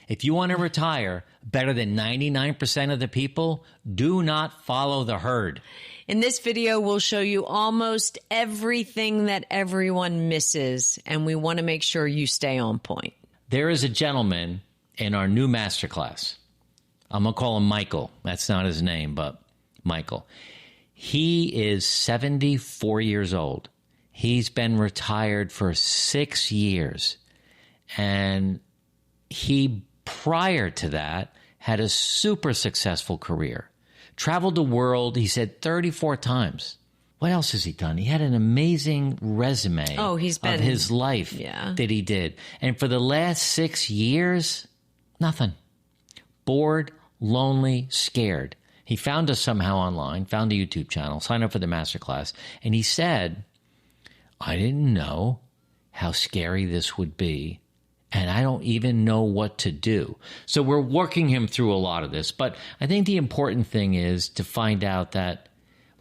If you want to retire better than 99% of the people, do not follow the herd. In this video, we'll show you almost everything that everyone misses, and we want to make sure you stay on point. There is a gentleman in our new masterclass. I'm going to call him Michael. That's not his name, but Michael. He is 74 years old. He's been retired for 6 years. And he, prior to that, had a super successful career. Traveled the world, he said, 34 times. What else has he done? He had an amazing resume of his life that he did. And for the last 6 years, nothing. Bored, lonely, scared. He found us somehow online, found a YouTube channel, signed up for the masterclass, and he said, I didn't know how scary this would be, and I don't even know what to do. So we're working him through a lot of this, but I think the important thing is to find out that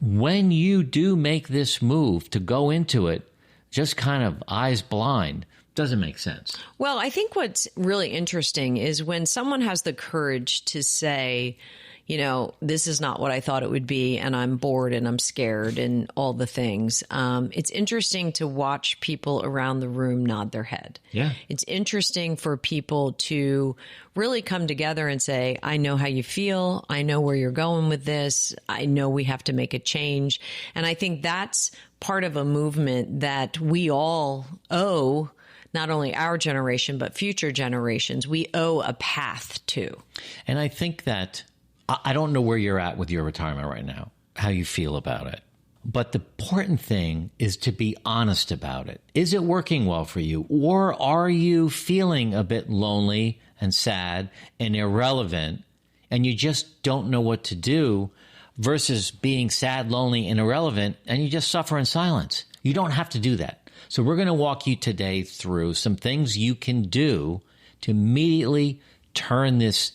when you do make this move to go into it, just kind of eyes blind, doesn't make sense. Well, I think what's really interesting is when someone has the courage to say, you know, this is not what I thought it would be, and I'm bored and I'm scared and all the things. It's interesting to watch people around the room nod their head. Yeah. It's interesting for people to really come together and say, I know how you feel. I know where you're going with this. I know we have to make a change. And I think that's part of a movement that we all owe, not only our generation, but future generations. We owe a path to. And I think that I don't know where you're at with your retirement right now, how you feel about it. But the important thing is to be honest about it. Is it working well for you? Or are you feeling a bit lonely and sad and irrelevant, and you just don't know what to do, versus being sad, lonely, and irrelevant, and you just suffer in silence? You don't have to do that. So we're going to walk you today through some things you can do to immediately turn this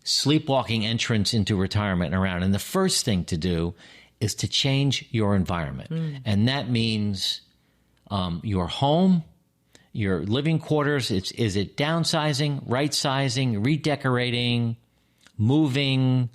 sleepwalking entrance into retirement around. And the first thing to do is to change your environment. And that means your home, your living quarters. Is it downsizing, right-sizing, redecorating, moving,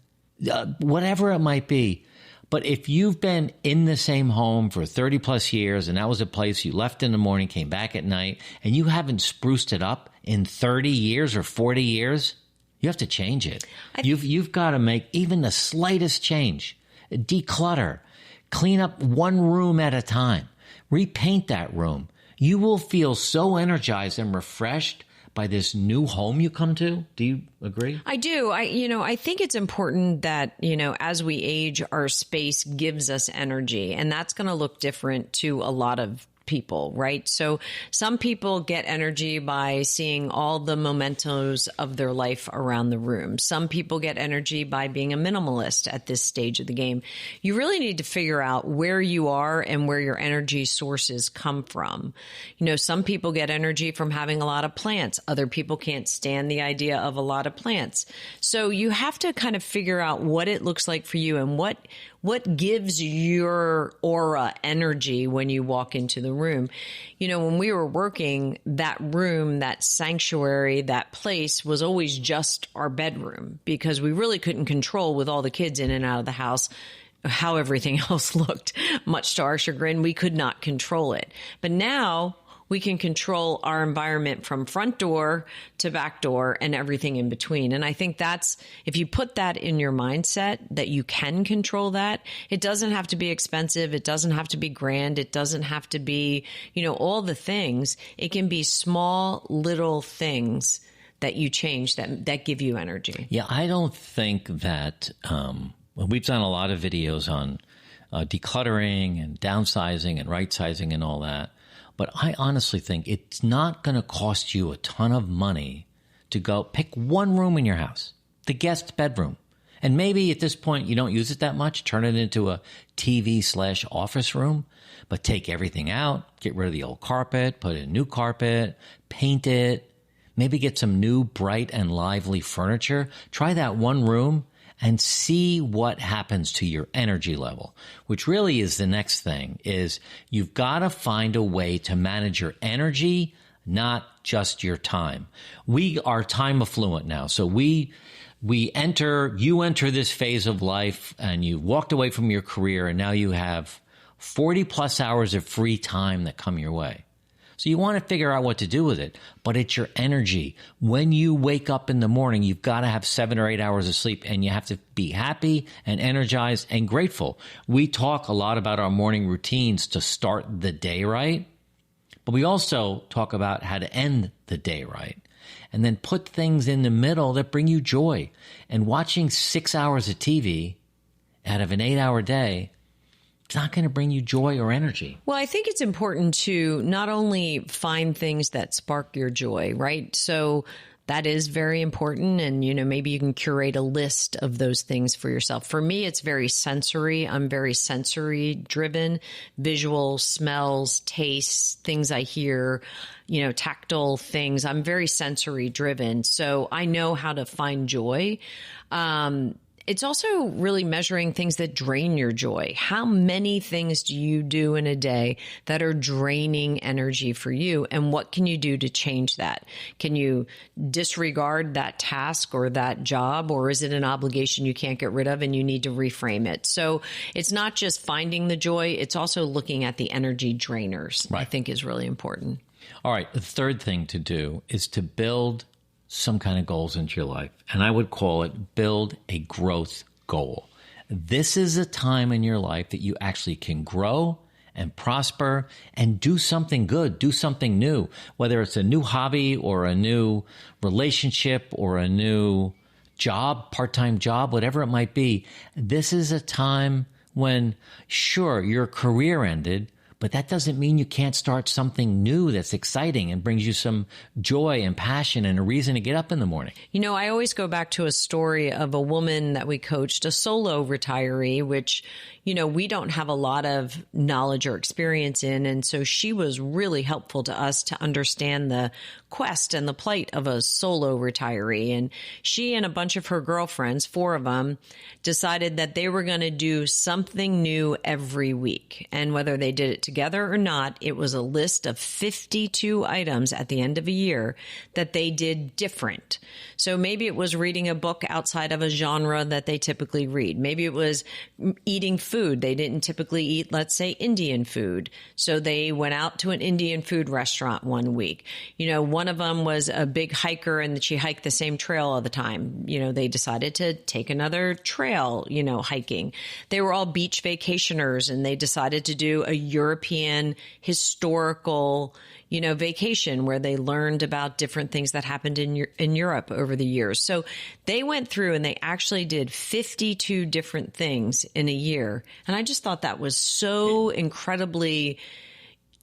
whatever it might be. But if you've been in the same home for 30 plus years, and that was a place you left in the morning, came back at night, and you haven't spruced it up in 30 years or 40 years, you have to change it. You've got to make even the slightest change. Declutter. Clean up one room at a time. Repaint that room. You will feel so energized and refreshed by this new home you come to. Do you agree? I do. I think it's important that, as we age, our space gives us energy, and that's going to look different to a lot of people, right? So some people get energy by seeing all the mementos of their life around the room. Some people get energy by being a minimalist at this stage of the game. You really need to figure out where you are and where your energy sources come from. Some people get energy from having a lot of plants. Other people can't stand the idea of a lot of plants. So you have to kind of figure out what it looks like for you and what gives your aura energy when you walk into the room. When we were working, that room, that sanctuary, that place was always just our bedroom, because we really couldn't control, with all the kids in and out of the house, how everything else looked. Much to our chagrin, we could not control it. But now we can control our environment from front door to back door and everything in between. And I think that's, if you put that in your mindset, that you can control that, it doesn't have to be expensive. It doesn't have to be grand. It doesn't have to be, all the things. It can be small, little things that you change that give you energy. Yeah, I don't think that, we've done a lot of videos on decluttering and downsizing and right-sizing and all that. But I honestly think it's not going to cost you a ton of money to go pick one room in your house, the guest bedroom. And maybe at this point you don't use it that much, turn it into a TV/office room, but take everything out, get rid of the old carpet, put in new carpet, paint it, maybe get some new bright and lively furniture. Try that one room and see what happens to your energy level, which really is the next thing. Is you've got to find a way to manage your energy not just your time. We are time affluent now. So you enter this phase of life and you walked away from your career and now you have 40 plus hours of free time that come your way. So you want to figure out what to do with it, but it's your energy. When you wake up in the morning, you've got to have 7 or 8 hours of sleep and you have to be happy and energized and grateful. We talk a lot about our morning routines to start the day right, but we also talk about how to end the day right. And then put things in the middle that bring you joy. And watching 6 hours of TV out of an 8-hour day, it's not going to bring you joy or energy. Well, I think it's important to not only find things that spark your joy, right? So that is very important. And, maybe you can curate a list of those things for yourself. For me, it's very sensory. I'm very sensory driven, visual, smells, tastes, things I hear, tactile things. I'm very sensory driven. So I know how to find joy. It's also really measuring things that drain your joy. How many things do you do in a day that are draining energy for you? And what can you do to change that? Can you disregard that task or that job? Or is it an obligation you can't get rid of and you need to reframe it? So it's not just finding the joy. It's also looking at the energy drainers, right. I think is really important. All right. The third thing to do is to build some kind of goals into your life. And I would call it build a growth goal. This is a time in your life that you actually can grow and prosper and do something good, do something new, whether it's a new hobby or a new relationship or a new job, part-time job, whatever it might be. This is a time when, sure, your career ended, but that doesn't mean you can't start something new that's exciting and brings you some joy and passion and a reason to get up in the morning. I always go back to a story of a woman that we coached, a solo retiree, which, we don't have a lot of knowledge or experience in. And so she was really helpful to us to understand the quest and the plight of a solo retiree. And she and a bunch of her girlfriends, 4 of them, decided that they were going to do something new every week. And whether they did it together or not, it was a list of 52 items at the end of a year that they did different. So maybe it was reading a book outside of a genre that they typically read. Maybe it was eating food. They didn't typically eat, let's say, Indian food. So they went out to an Indian food restaurant one week. One of them was a big hiker and she hiked the same trail all the time. They decided to take another trail, hiking. They were all beach vacationers and they decided to do a European historical vacation where they learned about different things that happened in Europe over the years. So they went through and they actually did 52 different things in a year. And I just thought that was so incredibly,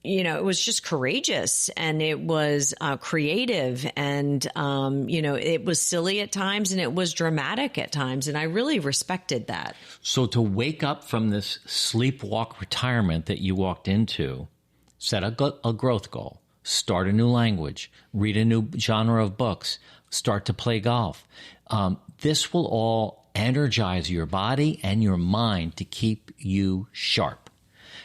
it was just courageous and it was creative and, it was silly at times and it was dramatic at times. And I really respected that. So to wake up from this sleepwalk retirement that you walked into, set a growth goal, start a new language, read a new genre of books, start to play golf. This will all energize your body and your mind to keep you sharp.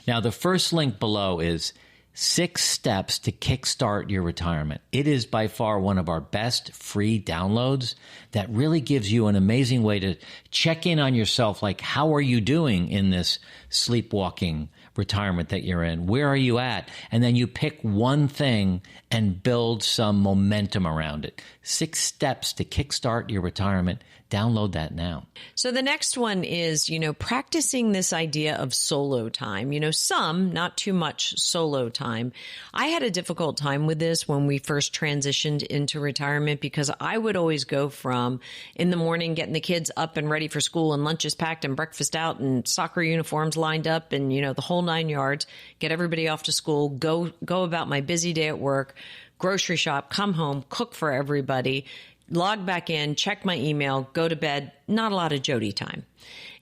Now, the first link below is 6 steps to kickstart your retirement. It is by far one of our best free downloads that really gives you an amazing way to check in on yourself, like how are you doing in this sleepwalking retirement that you're in? Where are you at? And then you pick one thing and build some momentum around it. 6 steps to kickstart your retirement. Download that now. So the next one is, practicing this idea of solo time. Some, not too much solo time. I had a difficult time with this when we first transitioned into retirement because I would always go from in the morning getting the kids up and ready for school and lunches packed and breakfast out and soccer uniforms lined up and, the whole 9 yards, get everybody off to school, go about my busy day at work, grocery shop, come home, cook for everybody, log back in, check my email, go to bed. Not a lot of Jody time.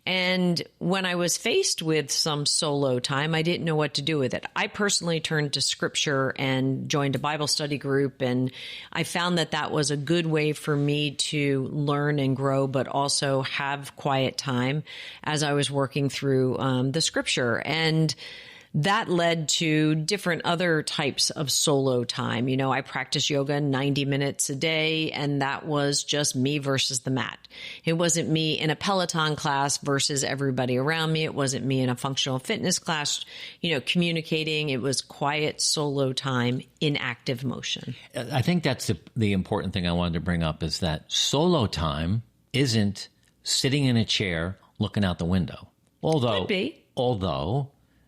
And when I was faced with some solo time, I didn't know what to do with it. I personally turned to scripture and joined a Bible study group. And I found that that was a good way for me to learn and grow, but also have quiet time as I was working through the scripture. And that led to different other types of solo time. You know, I practice yoga 90 minutes a day, and that was just me versus the mat. It wasn't me in a Peloton class versus everybody around me. It wasn't me in a functional fitness class, you know, communicating. It was quiet solo time in active motion. I think that's the important thing I wanted to bring up is that solo time isn't sitting in a chair looking out the window. Although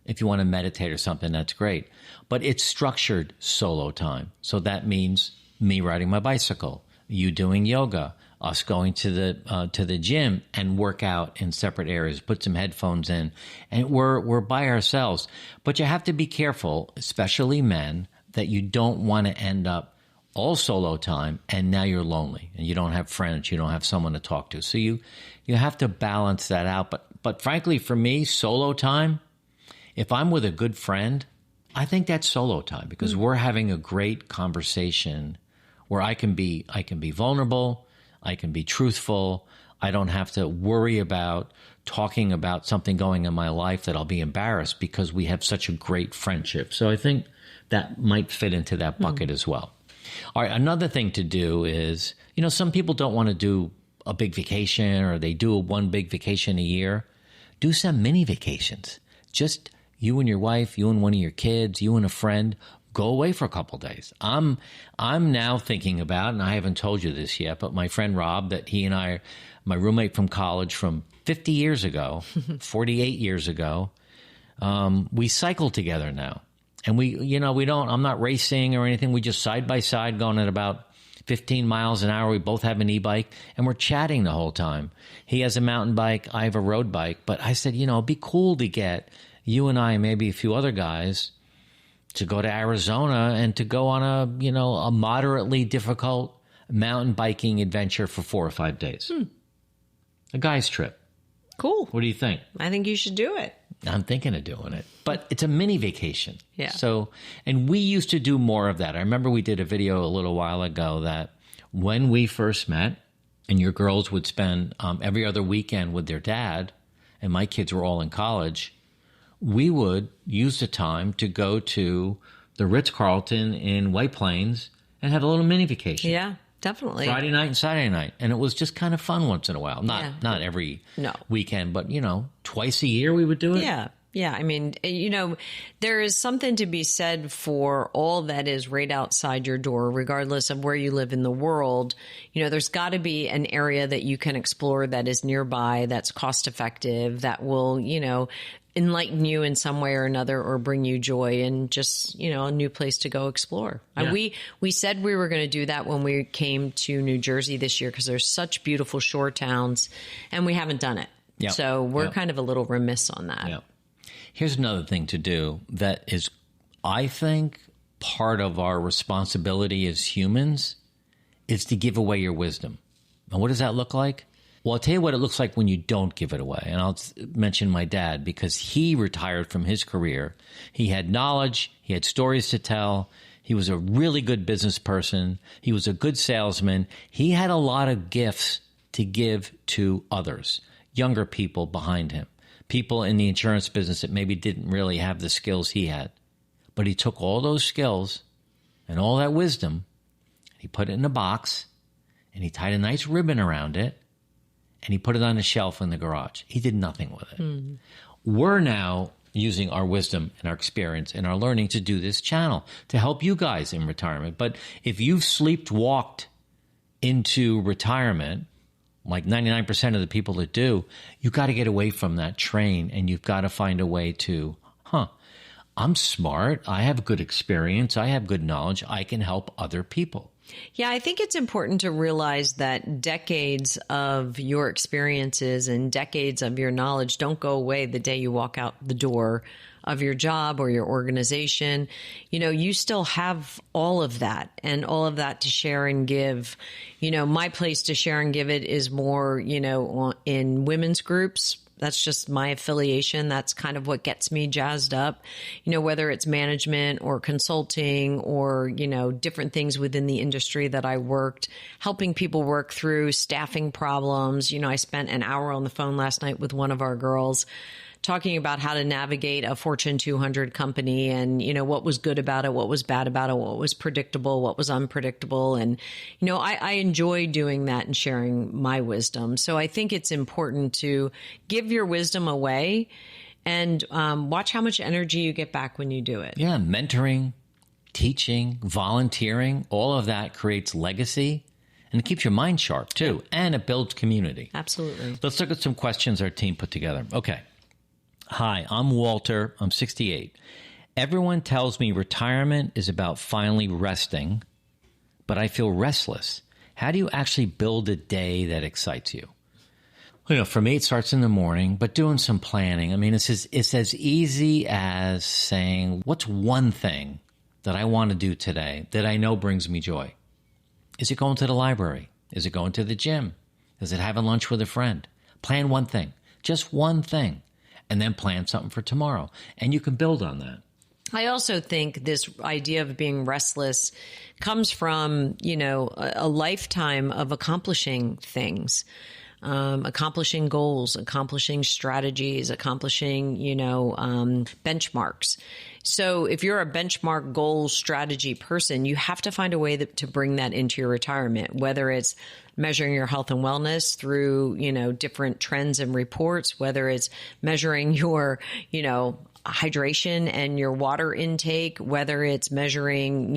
if you want to meditate or something, that's great. But it's structured solo time. So that means me riding my bicycle, you doing yoga, us going to the gym and work out in separate areas, put some headphones in, and we're by ourselves. But you have to be careful, especially men, that you don't want to end up all solo time and now you're lonely and you don't have friends, you don't have someone to talk to. So you have to balance that out. But frankly, for me, solo time, if I'm with a good friend, I think that's solo time because we're having a great conversation where I can be vulnerable, I can be truthful. I don't have to worry about talking about something going in my life that I'll be embarrassed because we have such a great friendship. So I think that might fit into that bucket as well. All right, another thing to do is, you know, some people don't want to do a big vacation or they do one big vacation a year. Do some mini vacations. Just you and your wife, you and one of your kids, you and a friend, go away for a couple of days. I'm now thinking about, and I haven't told you this yet, but my friend Rob, that he and I, my roommate from college from 50 years ago, 48 years ago, we cycle together now. And I'm not racing or anything. We just side by side going at about 15 miles an hour. We both have an e-bike and we're chatting the whole time. He has a mountain bike. I have a road bike. But I said, it'd be cool to get you and I and maybe a few other guys to go to Arizona and to go on a moderately difficult mountain biking adventure for 4 or 5 days. A guy's trip. Cool. What do you think? I think you should do it. I'm thinking of doing it, but it's a mini vacation. Yeah. So, and we used to do more of that. I remember we did a video a little while ago that when we first met and your girls would spend every other weekend with their dad and my kids were all in college, we would use the time to go to the Ritz-Carlton in White Plains and have a little mini vacation. Yeah, definitely. Friday night and Saturday night. And it was just kind of fun once in a while. Not every weekend, but, twice a year we would do it. Yeah. Yeah. I mean, there is something to be said for all that is right outside your door, regardless of where you live in the world. There's got to be an area that you can explore that is nearby, that's cost effective, that will, enlighten you in some way or another or bring you joy and just, a new place to go explore. Yeah. We said we were going to do that when we came to New Jersey this year because there's such beautiful shore towns and we haven't done it. Yep. So we're kind of a little remiss on that. Yep. Here's another thing to do that is, I think, part of our responsibility as humans is to give away your wisdom. And what does that look like? Well, I'll tell you what it looks like when you don't give it away. And I'll mention my dad because he retired from his career. He had knowledge. He had stories to tell. He was a really good business person. He was a good salesman. He had a lot of gifts to give to others, younger people behind him, people in the insurance business that maybe didn't really have the skills he had. But he took all those skills and all that wisdom, he put it in a box, and he tied a nice ribbon around it, and he put it on a shelf in the garage. He did nothing with it. Mm. We're now using our wisdom and our experience and our learning to do this channel to help you guys in retirement. But if you've sleepwalked into retirement, like 99% of the people that do, you got to get away from that train and you've got to find a way to, I'm smart. I have good experience. I have good knowledge. I can help other people. Yeah, I think it's important to realize that decades of your experiences and decades of your knowledge don't go away the day you walk out the door of your job or your organization. You still have all of that and all of that to share and give. My place to share and give it is more, in women's groups. That's just my affiliation. That's kind of what gets me jazzed up, whether it's management or consulting or, different things within the industry that I worked, helping people work through staffing problems. I spent an hour on the phone last night with one of our girls talking about how to navigate a Fortune 200 company and, what was good about it, what was bad about it, what was predictable, what was unpredictable. And, I enjoy doing that and sharing my wisdom. So I think it's important to give your wisdom away and watch how much energy you get back when you do it. Yeah, mentoring, teaching, volunteering, all of that creates legacy. And it keeps your mind sharp, too. And it builds community. Absolutely. Let's look at some questions our team put together. Okay. Hi, I'm Walter. I'm 68. Everyone tells me retirement is about finally resting, but I feel restless. How do you actually build a day that excites you? For me, it starts in the morning, but doing some planning. I mean, it's as easy as saying, what's one thing that I want to do today that I know brings me joy? Is it going to the library? Is it going to the gym? Is it having lunch with a friend? Plan one thing, just one thing, and then plan something for tomorrow. And you can build on that. I also think this idea of being restless comes from, a lifetime of accomplishing things. Accomplishing goals, accomplishing strategies, accomplishing, benchmarks. So if you're a benchmark goal strategy person, you have to find a way to bring that into your retirement, whether it's measuring your health and wellness through, different trends and reports, whether it's measuring your, hydration and your water intake, whether it's measuring,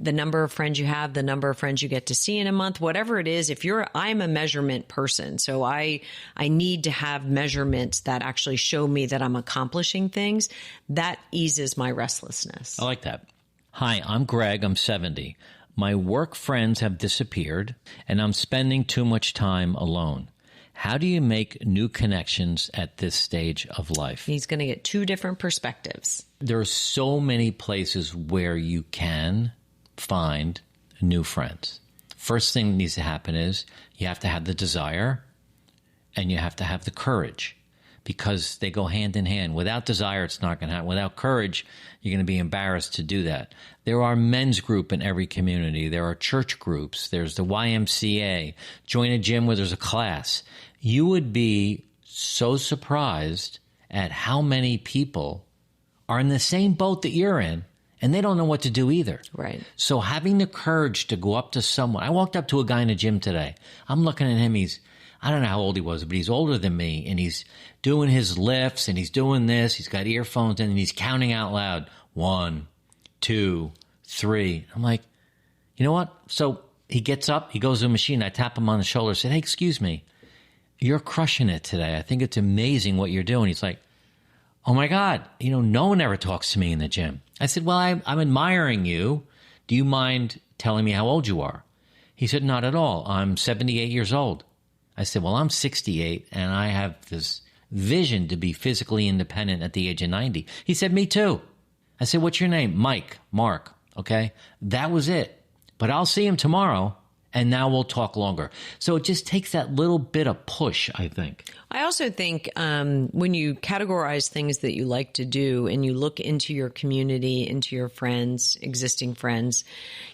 the number of friends you have, the number of friends you get to see in a month, whatever it is. I'm a measurement person. So I need to have measurements that actually show me that I'm accomplishing things. That eases my restlessness. I like that. Hi, I'm Greg. I'm 70. My work friends have disappeared and I'm spending too much time alone. How do you make new connections at this stage of life? He's going to get two different perspectives. There are so many places where you can find new friends. First thing that needs to happen is you have to have the desire and you have to have the courage, because they go hand in hand. Without desire, it's not going to happen. Without courage, you're going to be embarrassed to do that. There are men's group in every community. There are church groups. There's the YMCA. Join a gym where there's a class. You would be so surprised at how many people are in the same boat that you're in, and they don't know what to do either. Right. So having the courage to go up to someone. I walked up to a guy in a gym today. I'm looking at him. I don't know how old he was, but he's older than me, and he's doing his lifts, and he's doing this. He's got earphones in, and he's counting out loud. 1, 2, 3. I'm like, you know what? So he gets up. He goes to a machine. I tap him on the shoulder. I said, hey, excuse me. You're crushing it today. I think it's amazing what you're doing. He's like, oh, my God. No one ever talks to me in the gym. I said, well, I'm admiring you. Do you mind telling me how old you are? He said, not at all. I'm 78 years old. I said, well, I'm 68, and I have this vision to be physically independent at the age of 90. He said, me too. I said, what's your name? Mark. Okay. That was it. But I'll see him tomorrow, and now we'll talk longer. So it just takes that little bit of push, I think. I also think when you categorize things that you like to do and you look into your community, into your friends, existing friends,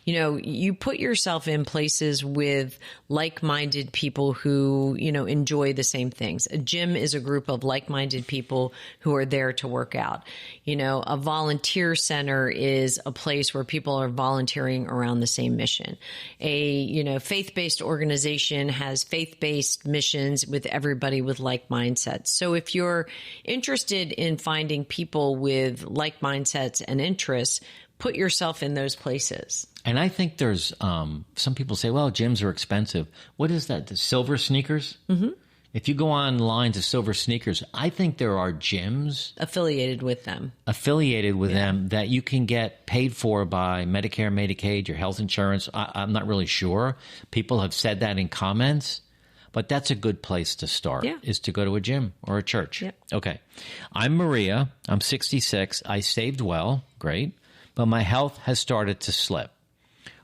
you put yourself in places with like-minded people who, enjoy the same things. A gym is a group of like-minded people who are there to work out. A volunteer center is a place where people are volunteering around the same mission. A, faith-based organization has faith-based missions with everybody with like mindsets. So if you're interested in finding people with like mindsets and interests, put yourself in those places. And I think there's some people say, well, gyms are expensive. What is that? The silver sneakers? Mm-hmm. If you go online to Silver Sneakers, I think there are gyms affiliated with them that you can get paid for by Medicare, Medicaid, your health insurance. I'm not really sure. People have said that in comments, but that's a good place to start, is to go to a gym or a church. Yeah. Okay. I'm Maria. I'm 66. I saved well. Great. But my health has started to slip.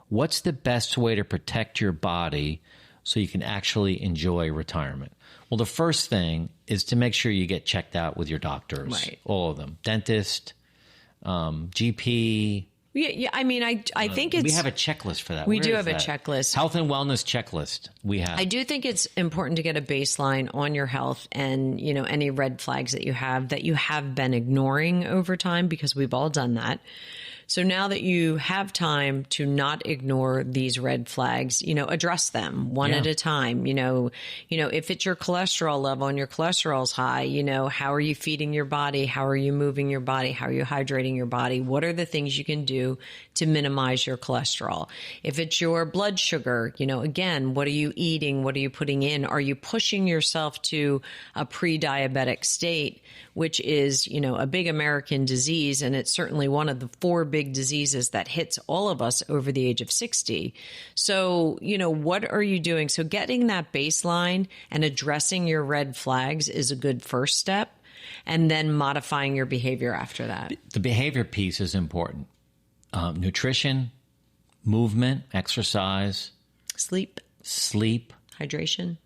What's the best way to protect your body so you can actually enjoy retirement? Well, the first thing is to make sure you get checked out with your doctors, right. All of them, dentist, GP, Yeah. I mean, I think it's... We have a checklist for that. We Where do is have a that? checklist. Health and wellness checklist we have. I do think it's important to get a baseline on your health and, any red flags that you have been ignoring over time, because we've all done that. So now that you have time to not ignore these red flags, address them one at a time. If it's your cholesterol level and your cholesterol's high, how are you feeding your body? How are you moving your body? How are you hydrating your body? What are the things you can do to minimize your cholesterol? If it's your blood sugar, again, what are you eating? What are you putting in? Are you pushing yourself to a pre-diabetic state, which is, a big American disease, and it's certainly one of the 4 big diseases that hits all of us over the age of 60. So, what are you doing? So getting that baseline and addressing your red flags is a good first step, and then modifying your behavior after that. The behavior piece is important. Nutrition, movement, exercise, Sleep, hydration,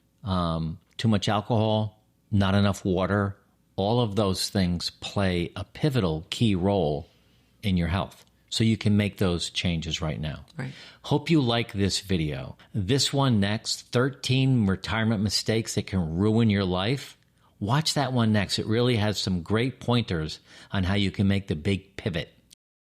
too much alcohol, not enough water. All of those things play a pivotal key role in your health. So you can make those changes right now. Right. Hope you like this video. This one next, 13 retirement mistakes that can ruin your life. Watch that one next. It really has some great pointers on how you can make the big pivot